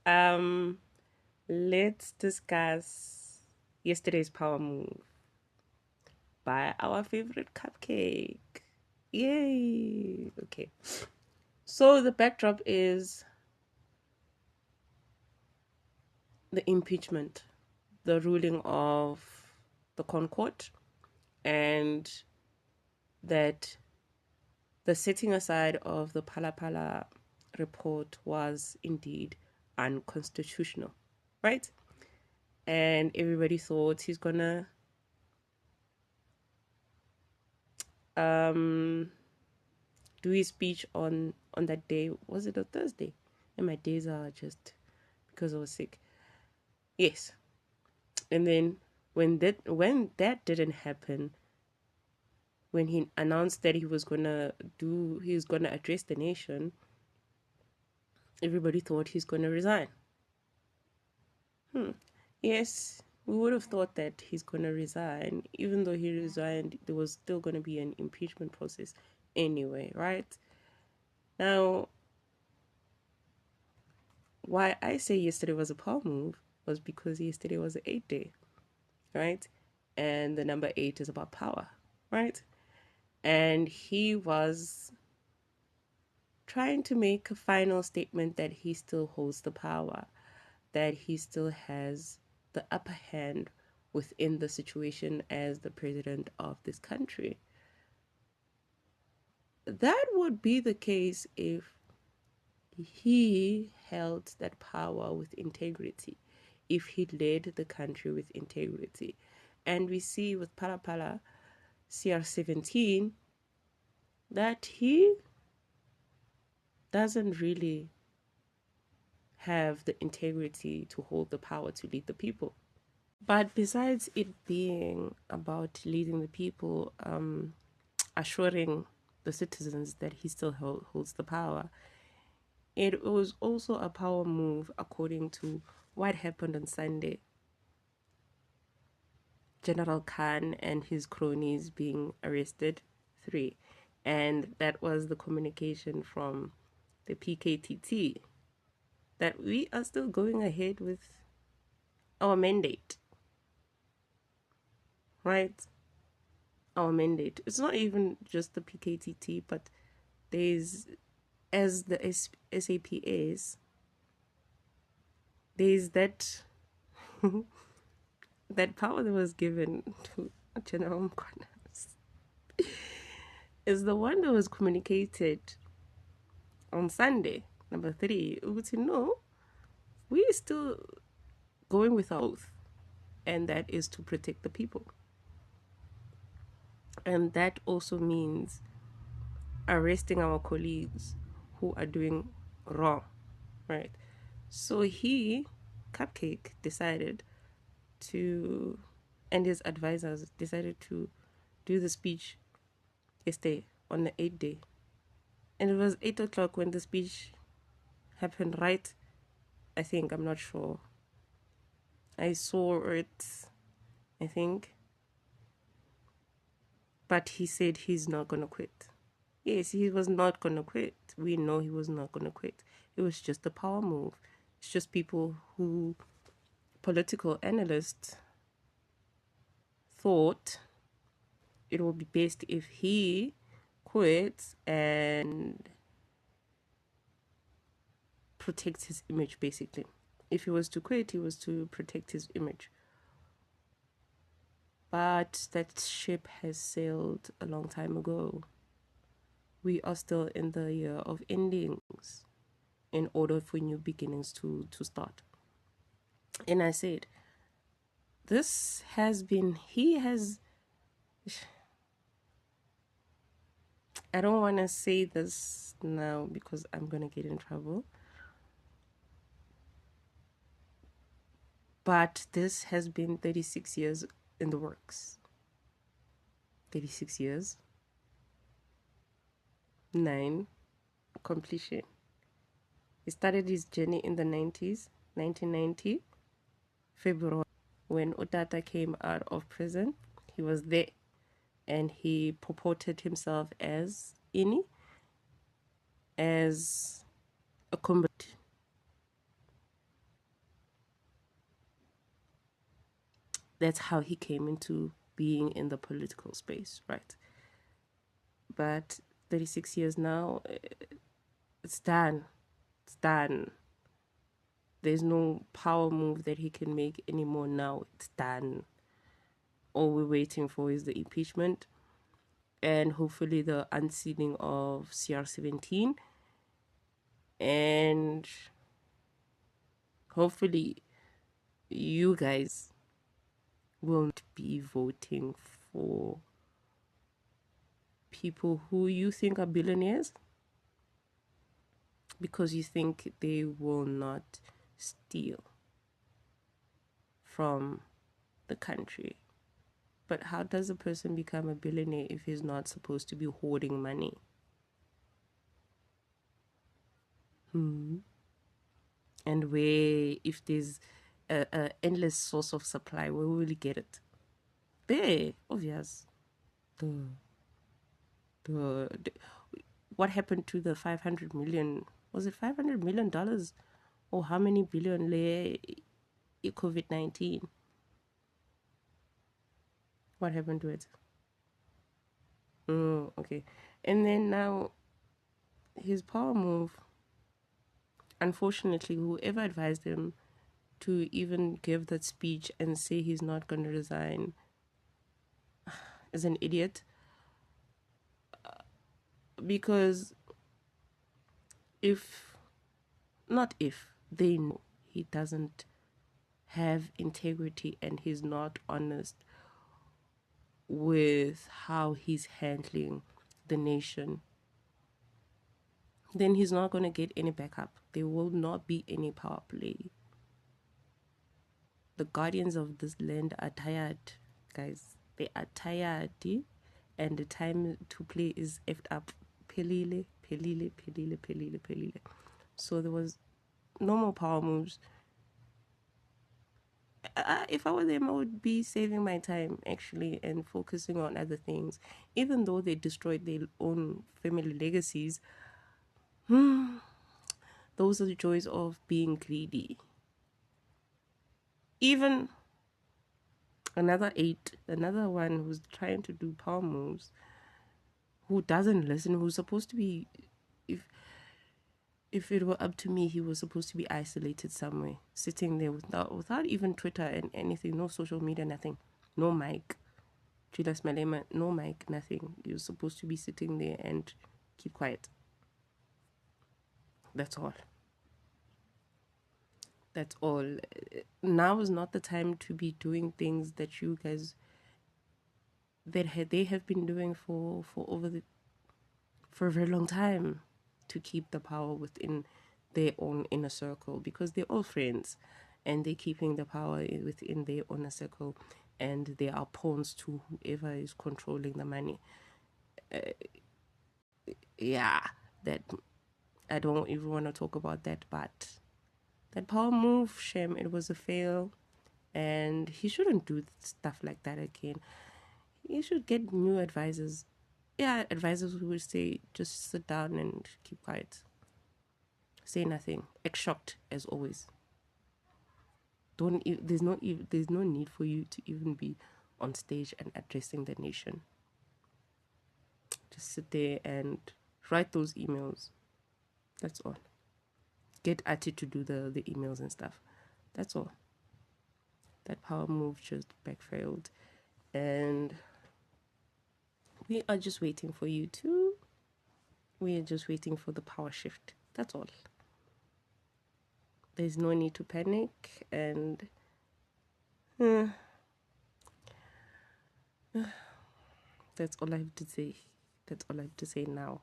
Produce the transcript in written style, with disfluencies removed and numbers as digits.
Um, let's discuss yesterday's power move by our favorite cupcake. Yay! Okay. So the backdrop is the impeachment, the ruling of the Concord, and that the setting aside of the Pala report was indeed unconstitutional, right? And everybody thought he's gonna um do his speech on that day. Was it a Thursday? And my days are just because I was sick. Yes. And then when that didn't happen, when he announced that he's gonna address the nation, everybody thought he's gonna resign. Yes, we would have thought that he's gonna resign. Even though he resigned, there was still gonna be an impeachment process anyway, right? Now, why I say yesterday was a power move was because yesterday was the 8th day, right? And the number 8 is about power, right? And he was trying to make a final statement that he still holds the power, that he still has the upper hand within the situation as the president of this country. That would be the case if he held that power with integrity, if he led the country with integrity. And we see with Palapala CR17 that he doesn't really have the integrity to hold the power to lead the people. But besides it being about leading the people, assuring the citizens that he still holds the power, it was also a power move according to what happened on Sunday. General Khan and his cronies being arrested, 3. And that was the communication from the PKTT that we are still going ahead with our mandate, right? Our mandate. It's not even just the PKTT, but there's, as the SAPS, there's that that power that was given to General Mkwana is the one that was communicated on Sunday, number 3. Uguti, no, we are still going with our oath, and that is to protect the people. And that also means arresting our colleagues who are doing wrong, right? So he, Cupcake, decided to, and his advisors decided to do the speech yesterday on the 8th day. And it was 8 o'clock when the speech happened, right? I think, I'm not sure. I saw it, I think. But he said he's not going to quit. Yes, he was not going to quit. We know he was not going to quit. It was just a power move. It's just people who, political analysts, thought it would be best if he quits and protects his image, basically. If he was to quit, he was to protect his image. But that ship has sailed a long time ago. We are still in the year of endings in order for new beginnings to start. And I said, this has been, he has, I don't want to say this now because I'm going to get in trouble. But this has been 36 years in the works. 36 years. 9. Completion. He started his journey in the 90s, 1990, February, when Utata came out of prison. He was there and he purported himself as Ini, as a combat. That's how he came into being in the political space, right? But 36 years now, it's done. It's done. There's no power move that he can make anymore now. It's done. All we're waiting for is the impeachment and hopefully the unsealing of CR17. And hopefully you guys won't be voting for people who you think are billionaires because you think they will not steal from the country. But how does a person become a billionaire if he's not supposed to be hoarding money? And where, if there's a endless source of supply, where will you get it? There, obvious. The what happened to the 500 million? Was it $500 million? Or how many billion lay COVID-19? What happened to it? Okay. And then now, his power move, unfortunately, whoever advised him to even give that speech and say he's not going to resign is an idiot. Because if they know he doesn't have integrity and he's not honest with how he's handling the nation, then he's not going to get any backup. There will not be any power play. The guardians of this land are tired, guys. They are tired, and the time to play is effed up. Pelile. So there was no more power moves. If I were them, I would be saving my time actually and focusing on other things. Even though they destroyed their own family legacies, those are the joys of being greedy. Even another one who's trying to do power moves, who doesn't listen, who's supposed to be, if it were up to me, he was supposed to be isolated somewhere, sitting there without even Twitter and anything, no social media, nothing, no mic. Julius Malema, no mic, nothing. You're supposed to be sitting there and keep quiet. That's all. That's all. Now is not the time to be doing things that you guys they have been doing for a very long time, to keep the power within their own inner circle, because they're all friends and they're keeping the power within their inner circle, and they are pawns to whoever is controlling the money. Yeah, that I don't even want to talk about that, but that power move, shame, it was a fail, and he shouldn't do stuff like that again. He should get new advisors. Yeah, advisors who would say, just sit down and keep quiet. Say nothing. Act shocked as always. There's no need for you to even be on stage and addressing the nation. Just sit there and write those emails. That's all. Get Ati to do the emails and stuff. That's all. That power move just backfired, and we are just waiting for you to. We are just waiting for the power shift. That's all. There's no need to panic, and that's all I have to say. That's all I have to say now.